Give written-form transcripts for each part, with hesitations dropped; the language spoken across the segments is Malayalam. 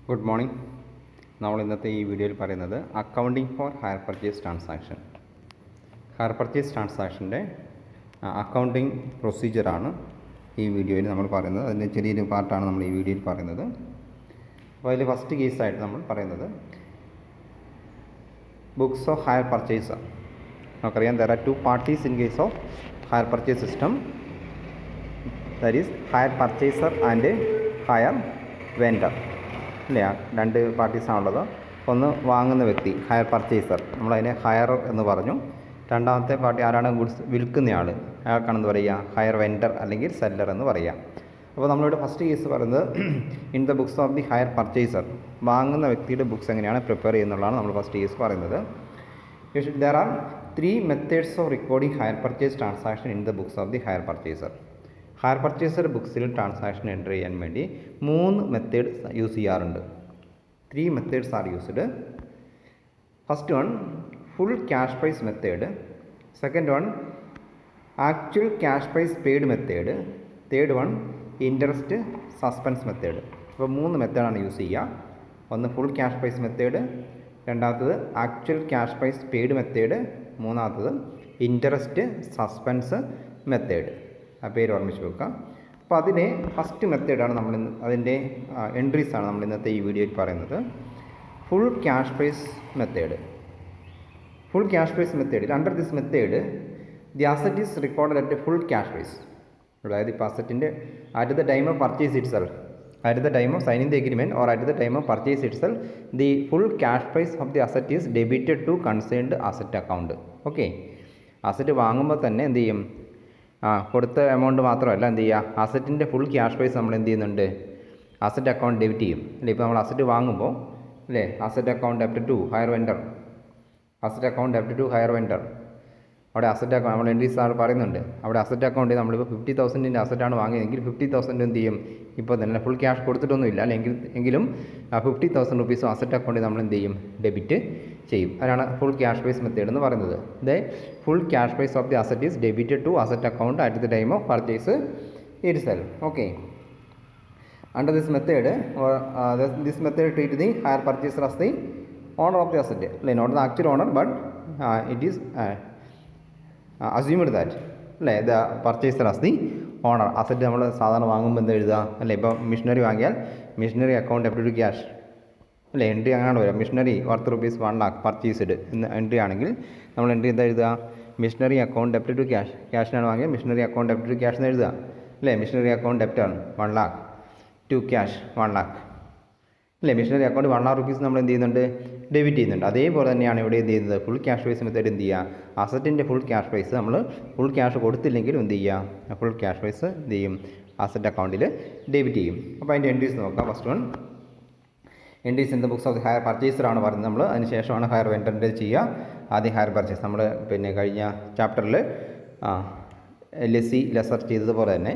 Good morning. നമ്മൾ ഇന്നത്തെ ഈ വീഡിയോയിൽ പറയുന്നത് accounting for hire purchase transaction. Hire purchase ട്രാൻസാക്ഷൻ്റെ അക്കൗണ്ടിങ് പ്രൊസീജിയറാണ് ഈ വീഡിയോയിൽ നമ്മൾ പറയുന്നത്. അതിൻ്റെ ചെറിയൊരു പാർട്ടാണ് നമ്മൾ ഈ വീഡിയോയിൽ പറയുന്നത്. അപ്പോൾ അതിൽ ഫസ്റ്റ് കേസായിട്ട് നമ്മൾ പറയുന്നത് ബുക്സ് ഓഫ് ഹയർ പർച്ചേസർ. നമുക്കറിയാം there are two parties in case of higher purchase system. That is higher purchaser and higher vendor. അല്ലേ, രണ്ട് പാർട്ടീസാണുള്ളത്. ഒന്ന് വാങ്ങുന്ന വ്യക്തി, ഹയർ പർച്ചേസർ, നമ്മളതിനെ ഹയർ എന്ന് പറഞ്ഞു. രണ്ടാമത്തെ പാർട്ടി ആരാണ്? ഗുഡ്സ് വിൽക്കുന്നയാൾ, അയാൾക്കാണെന്ന് പറയുക ഹയർ വെൻഡർ അല്ലെങ്കിൽ സെല്ലർ എന്ന് പറയുക. അപ്പോൾ നമ്മളിവിടെ ഫസ്റ്റ് കേസ് പറയുന്നത് in the books of the hire purchaser, വാങ്ങുന്ന വ്യക്തിയുടെ ബുക്സ് എങ്ങനെയാണ് പ്രിപ്പയർ ചെയ്യുന്നുള്ളതാണ് നമ്മൾ ഫസ്റ്റ് കേസ് പറയുന്നത്. There are 3 methods of recording hire purchase transaction in the books of the hire purchaser. Hire purchaser ബുക്സിൽ ട്രാൻസാക്ഷൻ എൻ്റർ ചെയ്യാൻ വേണ്ടി 3 മെത്തേഡ് യൂസ് ചെയ്യാറുണ്ട്. 3 methods are used. First one full cash price method. Second one actual cash price paid method. Third one interest suspense method. അപ്പോൾ 3 മെത്തേഡാണ് യൂസ് ചെയ്യുക. ഒന്ന് ഫുൾ ക്യാഷ് പ്രൈസ് മെത്തേഡ്, രണ്ടാമത്തത് actual cash price paid method, മൂന്നാമത്തത് ഇൻട്രസ്റ്റ് സസ്പെൻസ് മെത്തേഡ്. ആ പേര് ഓർമ്മിച്ച് വെക്കുക. അപ്പോൾ അതിനെ ഫസ്റ്റ് മെത്തേഡാണ് നമ്മൾ അതിൻ്റെ എൻട്രീസാണ് നമ്മൾ ഇന്നത്തെ ഈ വീഡിയോയിൽ പറയുന്നത്. Full cash price method. Full cash price മെത്തേഡിൽ under this method the asset is recorded at full cash price. അതായത് ഇപ്പോൾ അസറ്റിൻ്റെ at the time of purchase itself, at the time of signing the agreement or at the time of purchase itself the full cash price of the asset is debited to concerned asset account. Okay, asset വാങ്ങുമ്പോൾ തന്നെ എന്ത് ചെയ്യും? കൊടുത്ത എമൗണ്ട് മാത്രമല്ല എന്ത് ചെയ്യുക, അസറ്റിൻ്റെ ഫുൾ ക്യാഷ് പ്രൈസ് നമ്മൾ എന്ത് ചെയ്യുന്നുണ്ട്? അസറ്റ് അക്കൗണ്ട് ഡെബിറ്റ് ചെയ്യും. അല്ലേ, ഇപ്പോൾ നമ്മൾ അസറ്റ് വാങ്ങുമ്പോൾ അല്ലേ, asset account debit to hire vendor, asset account debit to hire vendor. അവിടെ അസറ്റ് അക്കൗണ്ട് നമ്മൾ എൻട്രീസ് ആൾ പറയുന്നുണ്ട്. അവിടെ അസറ്റ് അക്കൗണ്ട് നമ്മളിപ്പോൾ 50,000 അസറ്റാണ് വാങ്ങിയതെങ്കിൽ 50,000 എന്ത് ചെയ്യും? ഇപ്പോൾ തന്നെ ഫുൾ ക്യാഷ് കൊടുത്തിട്ടൊന്നുമില്ല, അല്ലെങ്കിൽ എങ്കിലും 50,000 റുപ്പീസും അസറ്റ് അക്കൗണ്ടിൽ നമ്മൾ എന്ത് ചെയ്യും? ഡെബിറ്റ് ചെയ്യും. അതാണ് ഫുൾ ക്യാഷ് പ്രൈസ് മെത്തേഡ് എന്ന് പറയുന്നത്. The full cash price of the asset is debited to asset account at the time of purchase itself. Okay, under this method this method treat the hire purchaser as the owner of the asset, not the actual owner, but it is assumed that അല്ലേ the purchaser as the owner. Asset നമ്മൾ സാധാരണ വാങ്ങുമ്പോൾ എന്താ എഴുതുക? അല്ലേ, ഇപ്പോൾ മിഷനറി വാങ്ങിയാൽ machinery account debit to cash അല്ലേ, എൻട്രി അങ്ങനെയാണ് വരിക. Machinery worth rupees 1 lakh purchased എന്ന എൻട്രി ആണെങ്കിൽ നമ്മൾ എൻട്രി എന്താ എഴുതുക? Machinery account debit to cash. ക്യാഷിനാണ് വാങ്ങിയത്, machinery account debit to cash എന്ന് എഴുതുക. അല്ലേ, മിഷനറി അക്കൗണ്ട് ഡെബിറ്റ് ആണ് 1 lakh ടു ക്യാഷ് 1 lakh. അല്ലേ, മിഷനറി അക്കൗണ്ട് 1 lakh റുപ്പീസ് നമ്മൾ എന്ത് ചെയ്യുന്നുണ്ട്? ഡെബിറ്റ് ചെയ്യുന്നുണ്ട്. അതേപോലെ തന്നെയാണ് ഇവിടെ എന്ത് ചെയ്യുന്നത്? ഫുൾ ക്യാഷ് പ്രൈസ് മെത്തേഡ് എന്ത് ചെയ്യുക? അസറ്റിൻ്റെ ഫുൾ ക്യാഷ് പ്രൈസ് നമ്മൾ ഫുൾ ക്യാഷ് കൊടുത്തില്ലെങ്കിലും എന്ത് ചെയ്യുക? ഫുൾ ക്യാഷ് പ്രൈസ് എന്ത് ചെയ്യും? അസറ്റ് അക്കൗണ്ടിൽ ഡെബിറ്റ് ചെയ്യും. അപ്പോൾ അതിൻ്റെ എൻട്രീസ് നോക്കാം. First one entries in the books of the hire purchaser ആണ് പറയുന്നത് നമ്മൾ. അതിന് ശേഷമാണ് ഹയർ വെൻഡറിൻ്റെ ചെയ്യുക. ആദ്യം ഹയർ പർച്ചേസ് നമ്മൾ കഴിഞ്ഞ ചാപ്റ്ററിൽ ലെസർ ചെയ്തതുപോലെ തന്നെ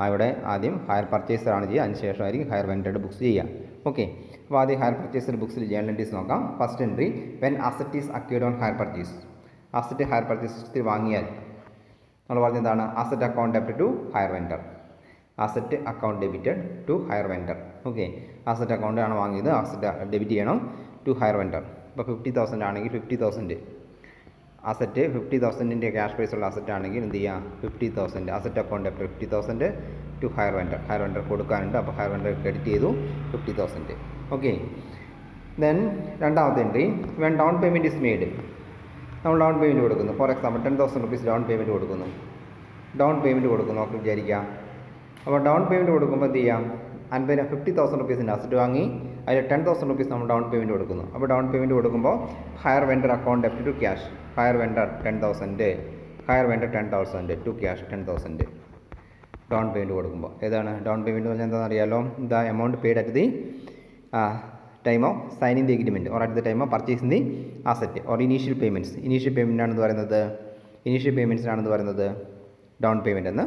അവിടെ ആദ്യം ഹയർ പർച്ചേസറാണ് ചെയ്യുക, അതിന് ശേഷമായിരിക്കും ഹയർ വെൻഡറുടെ ബുക്സ് ചെയ്യുക. ഓക്കെ, അപ്പോൾ ആദ്യം ഹയർ പർച്ചേസർ ബുക്സിൽ ജേണൽ എൻട്രീസ് നോക്കാം. First entry when asset is acquired on hire purchase. Asset hire പർച്ചേസിൽ വാങ്ങിയാൽ നമ്മൾ പറഞ്ഞതാണ് asset account debit to hire vendor, asset account debited to hire vendor. Okay, asset അക്കൗണ്ടാണ് വാങ്ങിയത്, അസറ്റ് ഡെബിറ്റ് ചെയ്യണം ടു ഹയർ വെൻഡർ. ഇപ്പോൾ 50,000 ആണെങ്കിൽ 50,000 അസറ്റ് 50,000 ക്യാഷ് പ്രൈസ് ഉള്ള അസറ്റ് ആണെങ്കിൽ എന്ത് ചെയ്യുക? 50,000 asset account debit 50,000 to hire vendor. Hire vendor കൊടുക്കാനുണ്ട്, അപ്പോൾ ഹയർ വെൻഡർ ക്രെഡിറ്റ് ചെയ്തു 50,000. ഓക്കെ, ദെൻ രണ്ടാമത്തെ entry when down payment is made. നമ്മൾ ഡൗൺ പേയ്മെൻറ്റ് കൊടുക്കുന്നു. For example 10,000 rupees down payment കൊടുക്കുന്നു. ഡൗൺ പേയ്മെൻറ്റ് കൊടുക്കുന്നു നമുക്ക് വിചാരിക്കാം. അപ്പോൾ ഡൗൺ പേയ്മെൻറ്റ് കൊടുക്കുമ്പോൾ എന്ത് ചെയ്യാം? 50,000 റുപ്പീസിൻ്റെ അസറ്റ് വാങ്ങി അതിൽ 10,000 റുപ്പീസ് നമ്മൾ ഡൗൺ പേയ്മെൻറ്റ് കൊടുക്കുന്നു. അപ്പോൾ ഡൗൺ പേയ്മെൻറ്റ് കൊടുക്കുമ്പോൾ hire vendor account debit to cash, hire vendor 10,000, hire vendor 10,000 to cash 10,000 down payment കൊടുക്കുമ്പോൾ. ഏതാണ് ഡൗൺ പേയ്മെൻറ്റ് എന്ന് പറഞ്ഞാൽ എന്താണെന്ന് അറിയാലോ? The amount paid at the time of signing the agreement or at the time of purchasing the asset or initial payments. Initial പേയ്മെൻറ്റാണെന്ന് പറയുന്നത് ഇനീഷ്യൽ പേയ്മെൻറ്റ്സിനാണെന്ന് പറയുന്നത് ഡൗൺ പേയ്മെൻറ്റ് എന്ന്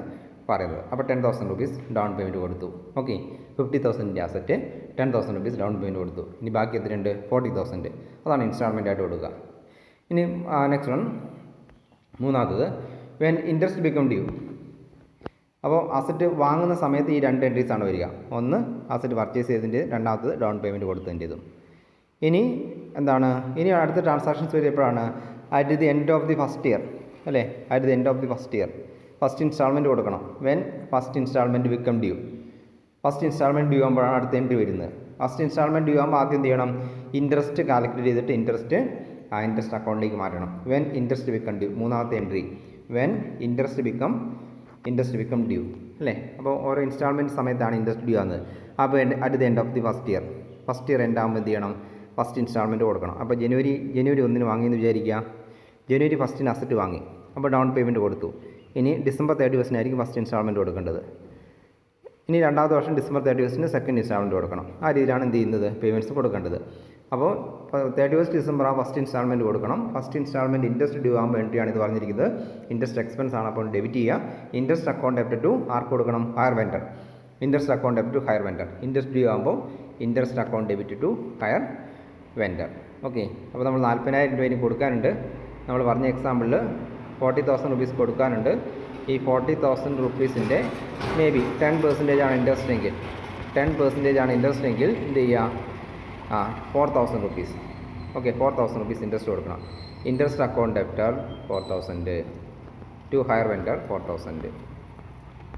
പറയുന്നത്. അപ്പോൾ 10,000 റുപ്പീസ് ഡൗൺ പേയ്മെൻറ്റ് കൊടുത്തു. Okay, 50,000 asset 10,000 rupees down payment കൊടുത്തു. ഇനി ബാക്കി എത്രയുണ്ട്? 40,000. അതാണ് ഇൻസ്റ്റാൾമെൻ്റ് ആയിട്ട് കൊടുക്കുക. ഇനി നെക്സ്റ്റ് വൺ മൂന്നാമത്തത് വെൻ ഇൻട്രസ്റ്റ് ബിക്കം ഡ്യൂ. അപ്പോൾ അസറ്റ് വാങ്ങുന്ന സമയത്ത് ഈ 2 എൻട്രീസാണ് വരിക. ഒന്ന് അസറ്റ് പർച്ചേസ് ചെയ്തതിൻ്റെ, രണ്ടാമത്തത് ഡൗൺ പേയ്മെൻറ്റ് കൊടുത്തതിൻ്റെതും. ഇനി എന്താണ്, ഇനി അടുത്ത ട്രാൻസാക്ഷൻസ് വരുമ്പോഴാണ് at the end of the first year അല്ലേ. At the end of the first year first instalment കൊടുക്കണം. When first instalment become due. First instalment due ആകുമ്പോഴാണ് അടുത്ത എൻട്രി വരുന്നത്. ഫസ്റ്റ് ഇൻസ്റ്റാൾമെൻറ്റ് ഡ്യൂ ആകുമ്പോൾ ആദ്യം എന്ത് ചെയ്യണം, ഇൻട്രസ്റ്റ് കാൽക്കുലേറ്റ് ചെയ്തിട്ട് ഇൻട്രസ്റ്റ് അക്കൗണ്ടിലേക്ക് മാറ്റണം. വെൻ ഇൻട്രസ്റ്റ് വിക്കം ഡ്യൂ, മൂന്നാമത്തെ എൻട്രി. വെൻ ഇൻട്രസ്റ്റ് വിക്കം ഡ്യൂ അല്ലേ. അപ്പോൾ ഓരോ ഇൻസ്റ്റാൾമെൻറ്റ് സമയത്താണ് ഇൻട്രസ്റ്റ് ഡ്യൂ ആകുന്നത്. അപ്പോൾ at the end of the first year end ആകുമ്പോൾ എന്ത് ചെയ്യണം, ഫസ്റ്റ് ഇൻസ്റ്റാൾമെൻറ്റ് കൊടുക്കണം. അപ്പോൾ ജനുവരി 1 വാങ്ങിയെന്ന് വിചാരിക്കുക. ജനുവരി 1 അസറ്റ് വാങ്ങി, അപ്പോൾ ഡൗൺ പേയ്മെൻറ്റ് കൊടുത്തു. ഇനി ഡിസംബർ 31 ഫസ്റ്റ് ഇൻസ്റ്റാൾമെൻറ്റ് കൊടുക്കേണ്ടത്. ഇനി രണ്ടാമത്തെ വർഷം ഡിസംബർ 31 സെക്കൻഡ് ഇൻസ്റ്റാൾമെൻറ്റ് കൊടുക്കണം. ആ രീതിയിലാണ് എന്ത് ചെയ്യുന്നത്, പേയ്മെൻറ്റ്സ് കൊടുക്കേണ്ടത്. അപ്പോൾ 31 ഡിസംബർ ഫസ്റ്റ് ഇൻസ്റ്റാൾമെൻറ്റ് കൊടുക്കണം. ഫസ്റ്റ് ഇൻസ്റ്റാൾമെൻറ്റ് ഇൻട്രസ്റ്റ് ഡ്യൂ ആകുമ്പോൾ എൻട്രിയാണ് ഇത് പറഞ്ഞിരിക്കുന്നത്. ഇൻട്രസ്റ്റ് എക്സ്പെൻസ് ആണ്, അപ്പോൾ ഡെബിറ്റ് ചെയ്യുക. ഇൻട്രസ്റ്റ് അക്കൗണ്ട് ഡെബിറ്റ് ടു ആർക്ക് കൊടുക്കണം, hire vendor. Interest account debit to hire vendor. Interest due ആകുമ്പോൾ interest account debit to hire vendor. Okay. അപ്പോൾ നമ്മൾ 40,000 രൂപ കൊടുക്കാനുണ്ട്. നമ്മൾ പറഞ്ഞ എക്സാമ്പിളിൽ 40,000 റുപ്പീസ് കൊടുക്കാനുണ്ട്. ഈ 40,000 റുപ്പീസിൻ്റെ മേ ബി 10% ആണ് ഇൻട്രസ്റ്റ് എങ്കിൽ 10% ആണ് ഇൻട്രസ്റ്റ് എങ്കിൽ എന്ത് ചെയ്യുക, 4,000 റുപ്പീസ്. ഓക്കെ, 4,000 റുപ്പീസ് ഇൻട്രസ്റ്റ് കൊടുക്കണം. Interest account debtor 4,000 to hire vendor 4,000.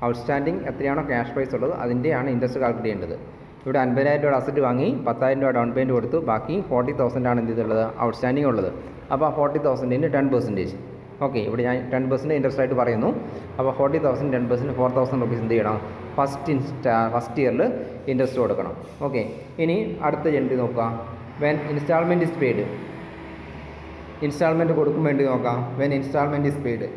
Outstanding എത്രയാണോ ക്യാഷ് പ്രൈസ് ഉള്ളത് അതിൻ്റെയാണ് ഇൻട്രസ്റ്റ് കാൽക്കുലേറ്റ് ചെയ്യേണ്ടത്. ഇവിടെ 50,000 രൂപ അസറ്റ് വാങ്ങി 10,000 രൂപ ഡൗൺ പേയ്മെൻറ്റ് കൊടുത്തു. ബാക്കി 40,000 ആണ് എന്ത് ചെയ്തുള്ളത്, ഔട്ട്സ്റ്റാൻഡിങ് ഉള്ളത്. അപ്പോൾ 40,000-ന് 10%. ഓക്കെ, ഇവിടെ ഞാൻ 10% ഇൻട്രസ്റ്റ് ആയിട്ട് പറയുന്നു. അപ്പോൾ 40,000 10% 4,000 റുപ്പീസ് എന്ത് ചെയ്യണം, ഫസ്റ്റ് ഇയറിൽ ഇൻട്രസ്റ്റ് കൊടുക്കണം. ഓക്കെ. ഇനി അടുത്ത എൻട്രി നോക്കാം. When instalment is paid. Instalment കൊടുക്കുമ്പോൾ വേണ്ടി നോക്കാം. When instalment is paid.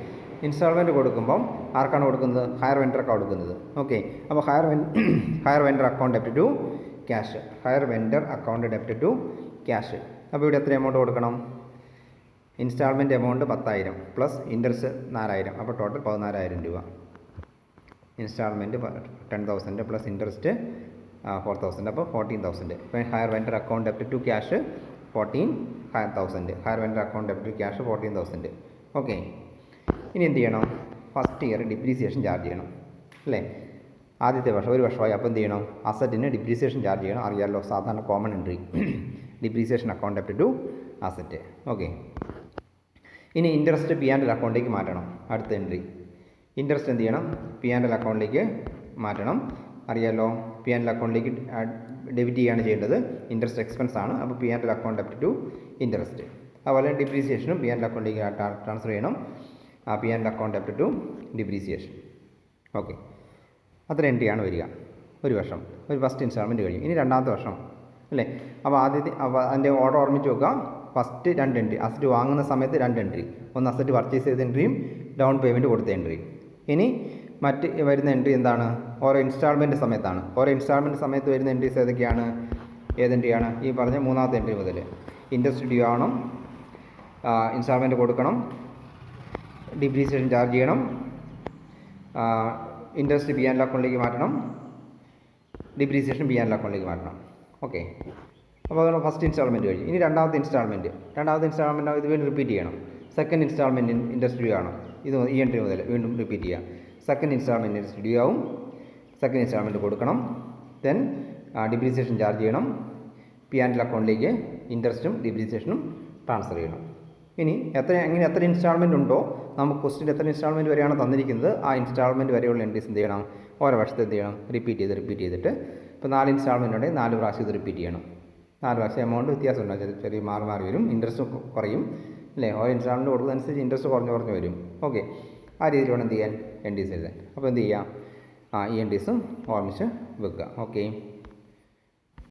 Instalment കൊടുക്കുമ്പം ആർക്കാണ് കൊടുക്കുന്നത്, ഹയർ വെൻഡർക്കാണ് കൊടുക്കുന്നത്. ഓക്കെ. അപ്പോൾ hire vendor account debit to cash. Hire vendor account debit to cash. അപ്പോൾ ഇവിടെ എത്ര എമൗണ്ട് കൊടുക്കണം, ഇൻസ്റ്റാൾമെൻറ്റ് എമൗണ്ട് 10,000 പ്ലസ് ഇൻട്രസ്റ്റ് 4,000. അപ്പോൾ ടോട്ടൽ 14,000 രൂപ. ഇൻസ്റ്റാൾമെൻറ്റ് 10,000 പ്ലസ് ഇൻട്രസ്റ്റ് 4,000, അപ്പോൾ 14,000. Hire vendor account debit to cash 14,000. Hire vendor account debit to cash 14,000. Okay. ഇനി എന്ത് ചെയ്യണം, ഫസ്റ്റ് ഇയർ ഡിപ്രീസിയേഷൻ ചാർജ് ചെയ്യണം അല്ലേ. ആദ്യത്തെ വർഷം ഒരു വർഷമായി, അപ്പോൾ എന്ത് ചെയ്യണം, അസറ്റിന് ഡിപ്രീസിയേഷൻ ചാർജ് ചെയ്യണം. അറിയാമല്ലോ, സാധാരണ common entry depreciation account debit to asset. Okay. ഇനി ഇൻട്രസ്റ്റ് P&L അക്കൗണ്ടിലേക്ക് മാറ്റണം. അടുത്ത എൻട്രി ഇൻട്രസ്റ്റ് എന്ത് ചെയ്യണം, P&L അക്കൗണ്ടിലേക്ക് മാറ്റണം. അറിയാമല്ലോ, P&L അക്കൗണ്ടിലേക്ക് ഡെബിറ്റ് ചെയ്യുകയാണ് ചെയ്യേണ്ടത്. ഇൻട്രസ്റ്റ് എക്സ്പെൻസ് ആണ്, അപ്പോൾ P&L account debit to interest. അതുപോലെ ഡിപ്രീസിയേഷനും P&L അക്കൗണ്ടിലേക്ക് ട്രാൻസ്ഫർ ചെയ്യണം. P&L account debit to depreciation. Okay. അത്ര എൻട്രിയാണ് വരിക. ഒരു വർഷം, ഒരു ഫസ്റ്റ് ഇൻസ്റ്റാൾമെൻറ്റ് കഴിഞ്ഞു. ഇനി രണ്ടാമത്തെ വർഷം അല്ലേ. അപ്പോൾ അതിൻ്റെ ഓർഡർ ഓർമ്മിച്ച് വെക്കുക. ഫസ്റ്റ് 2 എൻട്രി, അസറ്റ് വാങ്ങുന്ന സമയത്ത് 2 എൻട്രി. ഒന്ന് അസറ്റ് പർച്ചേസ് ചെയ്ത എൻട്രിയും ഡൗൺ പേയ്മെൻറ്റ് കൊടുത്ത എൻട്രിയും. ഇനി മറ്റ് വരുന്ന എൻട്രി എന്താണ്, ഓരോ ഇൻസ്റ്റാൾമെൻറ്റ് സമയത്താണ്. ഓരോ ഇൻസ്റ്റാൾമെൻറ്റ് സമയത്ത് വരുന്ന എൻട്രീസ് ഏതൊക്കെയാണ്, ഏതെൻട്രിയാണ്, ഈ പറഞ്ഞ മൂന്നാമത്തെ എൻട്രി മുതൽ ഇൻട്രസ്റ്റ് ഡ്യൂ ആവണം, ഇൻസ്റ്റാൾമെൻറ്റ് കൊടുക്കണം, ഡിപ്രീസിയേഷൻ ചാർജ് ചെയ്യണം, ഇൻട്രസ്റ്റ് P&L അക്കൗണ്ടിലേക്ക് മാറ്റണം, ഡിപ്രീസിയേഷൻ P&L അക്കൗണ്ടിലേക്ക് മാറ്റണം. ഓക്കെ. അപ്പോൾ അതാണ് ഫസ്റ്റ് ഇൻസ്റ്റാൾമെൻറ്റ് കഴിഞ്ഞു. ഇനി രണ്ടാമത്തെ ഇൻസ്റ്റാൾമെൻറ്റ് ഇത് വീണ്ടും റിപ്പീറ്റ് ചെയ്യണം. സെക്കൻഡ് ഇൻസ്റ്റാൾമെൻറ്റ് ഇൻട്രസ്റ്റ് ഡ്യൂ ആണ്. ഈ എൻട്രി മുതൽ വീണ്ടും റിപ്പീറ്റ് ചെയ്യാം. സെക്കൻഡ് ഇൻസ്റ്റാൾമെൻറ്റ് ഇൻട്രസ്റ്റ് ഡ്യൂ ആവും. സെക്കൻഡ് ഇൻസ്റ്റാൾമെൻറ്റ് കൊടുക്കണം. ദെൻ ഡിപ്രീസിയേഷൻ ചാർജ് ചെയ്യണം. P&L അക്കൗണ്ടിലേക്ക് ഇൻട്രസ്റ്റും ഡിപ്രീസിയേഷനും ട്രാൻസ്ഫർ ചെയ്യണം. ഇനി എത്ര ഇൻസ്റ്റാൾമെൻറ്റ് ഉണ്ടോ, നമുക്ക് ക്വസ്റ്റ്യൻ എത്ര ഇൻസ്റ്റാൾമെൻറ്റ് വരെയാണ് തന്നിരിക്കുന്നത്, ആ ഇൻസ്റ്റാൾമെൻറ്റ് വരെയുള്ള എൻട്രീസ് എന്ത് ചെയ്യണം, ഓരോ വർഷത്തെ എന്ത് ചെയ്യണം, റിപ്പീറ്റ് ചെയ്തിട്ട് ഇപ്പോൾ 4 ഇൻസ്റ്റാൾമെൻറ്റ് ഉണ്ടെങ്കിൽ 4 പ്രാവശ്യം ഇത് റിപ്പീറ്റ് ചെയ്യണം. 4 പ്രാവശ്യം എമൗണ്ട് വ്യത്യാസം ഉണ്ടാകും, ചെറിയ മാറി വരും. ഇൻട്രസ്റ്റ് കുറയും അല്ലേ. ഓരോ ഇൻസ്റ്റാൾമെൻറ്റ് കൊടുക്കുന്നതനുസരിച്ച് ഇൻട്രസ്റ്റ് കുറഞ്ഞ് വരും. ഓക്കെ. ആ രീതിയിൽ വേണം എന്ത് ചെയ്യാൻ, എൻട്രീസ് എഴുതാൻ. അപ്പോൾ എന്ത് ചെയ്യാം, ഈ എൻട്രീസും ഓർമ്മിച്ച് വെക്കുക. ഓക്കെ.